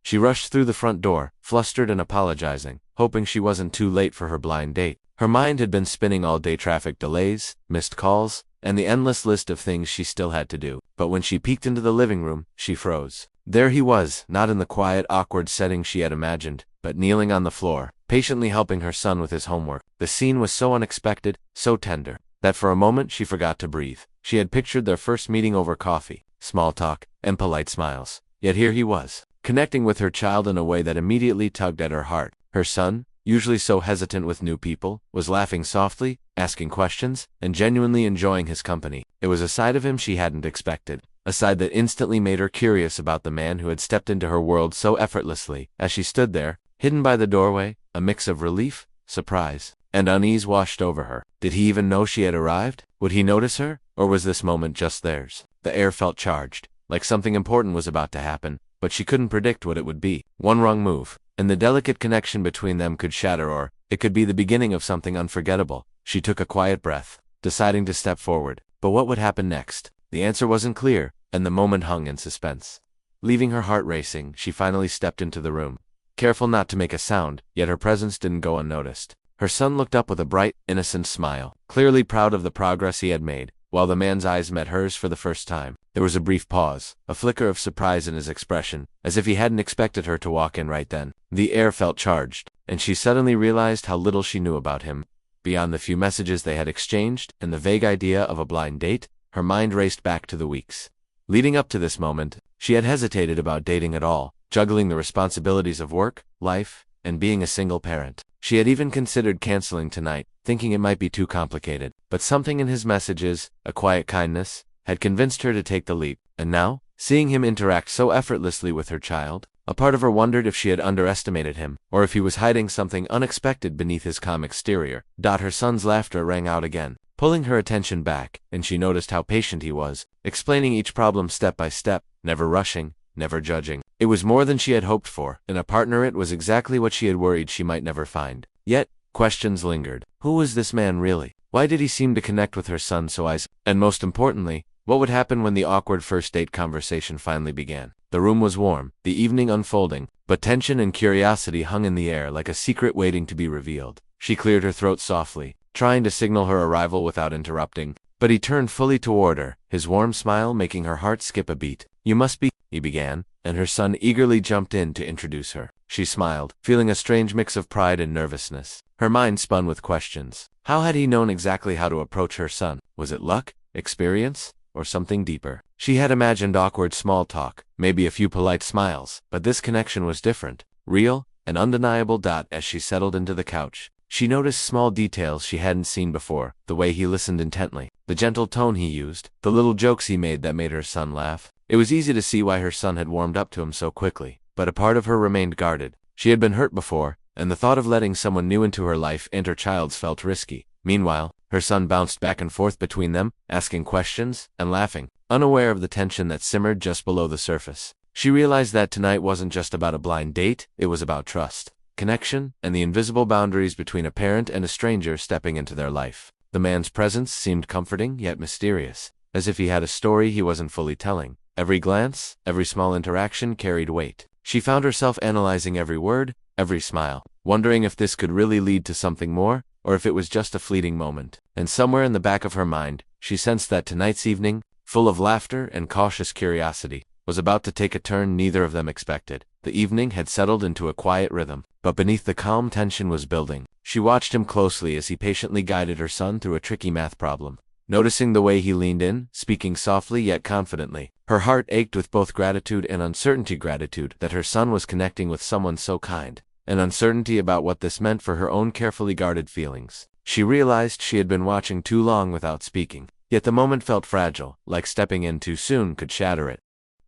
She rushed through the front door, flustered and apologizing, hoping she wasn't too late for her blind date. Her mind had been spinning all day: traffic delays, missed calls, and the endless list of things she still had to do. But when she peeked into the living room, she froze. There he was, not in the quiet, awkward setting she had imagined, but kneeling on the floor, patiently helping her son with his homework. The scene was so unexpected, so tender, that for a moment she forgot to breathe. She had pictured their first meeting over coffee, small talk, and polite smiles. Yet here he was, connecting with her child in a way that immediately tugged at her heart. Her son, usually so hesitant with new people, was laughing softly, asking questions, and genuinely enjoying his company. It was a side of him she hadn't expected, a side that instantly made her curious about the man who had stepped into her world so effortlessly. As she stood there, hidden by the doorway, a mix of relief, surprise, and unease washed over her. Did he even know she had arrived? Would he notice her? Or was this moment just theirs? The air felt charged, like something important was about to happen, but she couldn't predict what it would be. One wrong move, and the delicate connection between them could shatter, or it could be the beginning of something unforgettable. She took a quiet breath, deciding to step forward. But what would happen next? The answer wasn't clear, and the moment hung in suspense. Leaving her heart racing, she finally stepped into the room, careful not to make a sound, yet her presence didn't go unnoticed. Her son looked up with a bright, innocent smile, clearly proud of the progress he had made, while the man's eyes met hers for the first time. There was a brief pause, a flicker of surprise in his expression, as if he hadn't expected her to walk in right then. The air felt charged, and she suddenly realized how little she knew about him. Beyond the few messages they had exchanged and the vague idea of a blind date, her mind raced back to the weeks leading up to this moment. She had hesitated about dating at all, juggling the responsibilities of work, life, and being a single parent. She had even considered canceling tonight, thinking it might be too complicated. But something in his messages, a quiet kindness, had convinced her to take the leap. And now, seeing him interact so effortlessly with her child, a part of her wondered if she had underestimated him, or if he was hiding something unexpected beneath his calm exterior. Her son's laughter rang out again, pulling her attention back, and she noticed how patient he was, explaining each problem step by step, never rushing, never judging. It was more than she had hoped for. In a partner, it was exactly what she had worried she might never find. Yet, questions lingered. Who was this man really? Why did he seem to connect with her son so easily? And most importantly, what would happen when the awkward first date conversation finally began? The room was warm, the evening unfolding, but tension and curiosity hung in the air like a secret waiting to be revealed. She cleared her throat softly, trying to signal her arrival without interrupting, but he turned fully toward her, his warm smile making her heart skip a beat. "You must be," he began, and her son eagerly jumped in to introduce her. She smiled, feeling a strange mix of pride and nervousness. Her mind spun with questions. How had he known exactly how to approach her son? Was it luck, experience, or something deeper? She had imagined awkward small talk, maybe a few polite smiles, but this connection was different, real, and undeniable. As she settled into the couch, she noticed small details she hadn't seen before: the way he listened intently, the gentle tone he used, the little jokes he made that made her son laugh. It was easy to see why her son had warmed up to him so quickly, but a part of her remained guarded. She had been hurt before, and the thought of letting someone new into her life and her child's felt risky. Meanwhile, her son bounced back and forth between them, asking questions and laughing, unaware of the tension that simmered just below the surface. She realized that tonight wasn't just about a blind date, it was about trust, connection, and the invisible boundaries between a parent and a stranger stepping into their life. The man's presence seemed comforting yet mysterious, as if he had a story he wasn't fully telling. Every glance, every small interaction carried weight. She found herself analyzing every word, every smile, wondering if this could really lead to something more, or if it was just a fleeting moment. And somewhere in the back of her mind, she sensed that tonight's evening, full of laughter and cautious curiosity, was about to take a turn neither of them expected. The evening had settled into a quiet rhythm, but beneath the calm tension was building. She watched him closely as he patiently guided her son through a tricky math problem. Noticing the way he leaned in, speaking softly yet confidently, her heart ached with both gratitude and uncertainty. Gratitude that her son was connecting with someone so kind, and uncertainty about what this meant for her own carefully guarded feelings. She realized she had been watching too long without speaking, yet the moment felt fragile, like stepping in too soon could shatter it.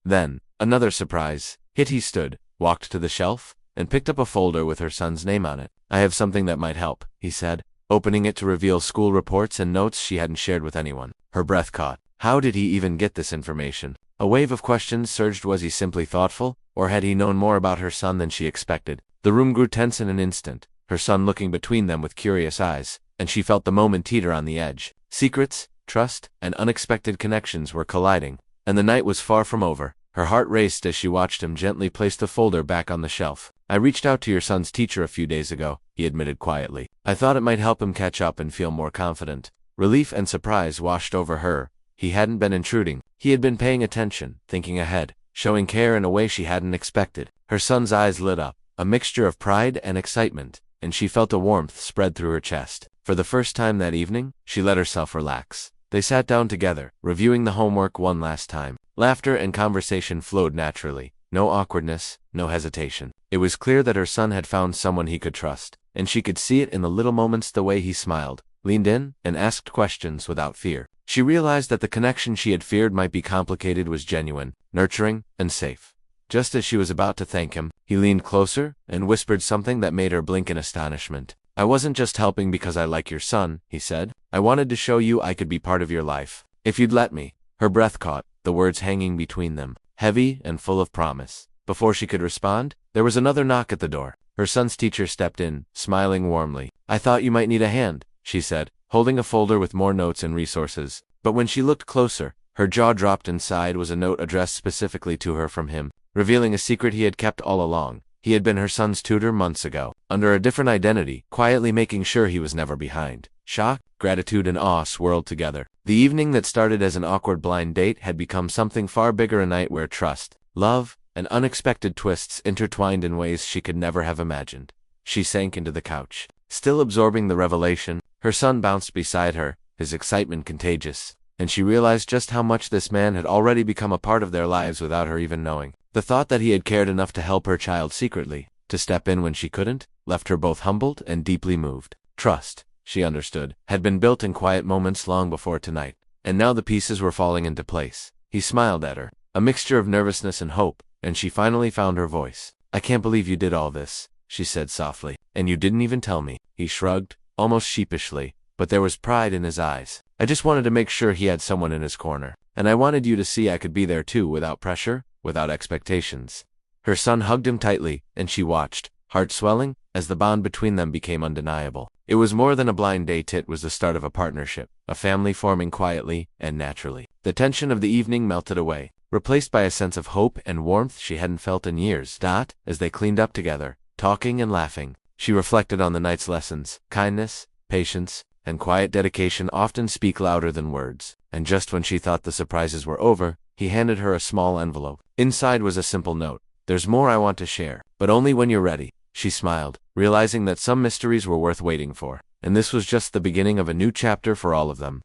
Then, another surprise hit. He stood, walked to the shelf, and picked up a folder with her son's name on it. "I have something that might help," he said, opening it to reveal school reports and notes she hadn't shared with anyone. Her breath caught. How did he even get this information? A wave of questions surged. Was he simply thoughtful, or had he known more about her son than she expected? The room grew tense in an instant, her son looking between them with curious eyes, and she felt the moment teeter on the edge. Secrets, trust, and unexpected connections were colliding, and the night was far from over. Her heart raced as she watched him gently place the folder back on the shelf. I reached out to your son's teacher a few days ago, he admitted quietly. I thought it might help him catch up and feel more confident. Relief and surprise washed over her. He hadn't been intruding. He had been paying attention, thinking ahead, showing care in a way she hadn't expected. Her son's eyes lit up, a mixture of pride and excitement, and she felt a warmth spread through her chest. For the first time that evening, she let herself relax. They sat down together, reviewing the homework one last time. Laughter and conversation flowed naturally. No awkwardness, no hesitation. It was clear that her son had found someone he could trust, and she could see it in the little moments, the way he smiled, leaned in, and asked questions without fear. She realized that the connection she had feared might be complicated was genuine, nurturing, and safe. Just as she was about to thank him, he leaned closer and whispered something that made her blink in astonishment. I wasn't just helping because I like your son, he said. I wanted to show you I could be part of your life. If you'd let me. Her breath caught, the words hanging between them, heavy and full of promise. Before she could respond, there was another knock at the door. Her son's teacher stepped in, smiling warmly. I thought you might need a hand, she said, holding a folder with more notes and resources. But when she looked closer, her jaw dropped. Inside was a note addressed specifically to her from him, revealing a secret he had kept all along. He had been her son's tutor months ago, under a different identity, quietly making sure he was never behind. Shock, gratitude, and awe swirled together. The evening that started as an awkward blind date had become something far bigger, a night where trust, love, and unexpected twists intertwined in ways she could never have imagined. She sank into the couch, still absorbing the revelation. Her son bounced beside her, his excitement contagious, and she realized just how much this man had already become a part of their lives without her even knowing. The thought that he had cared enough to help her child secretly, to step in when she couldn't, left her both humbled and deeply moved. Trust, she understood, had been built in quiet moments long before tonight, and now the pieces were falling into place. He smiled at her, a mixture of nervousness and hope, and she finally found her voice. I can't believe you did all this, she said softly. And you didn't even tell me. He shrugged, almost sheepishly, but there was pride in his eyes. I just wanted to make sure he had someone in his corner, and I wanted you to see I could be there too, without pressure, without expectations. Her son hugged him tightly, and she watched, heart swelling, as the bond between them became undeniable. It was more than a blind date, it was the start of a partnership, a family forming quietly and naturally. The tension of the evening melted away, replaced by a sense of hope and warmth she hadn't felt in years. As they cleaned up together, talking and laughing, she reflected on the night's lessons. Kindness, patience, and quiet dedication often speak louder than words. And just when she thought the surprises were over, he handed her a small envelope. Inside was a simple note. There's more I want to share, but only when you're ready. She smiled, realizing that some mysteries were worth waiting for, and this was just the beginning of a new chapter for all of them.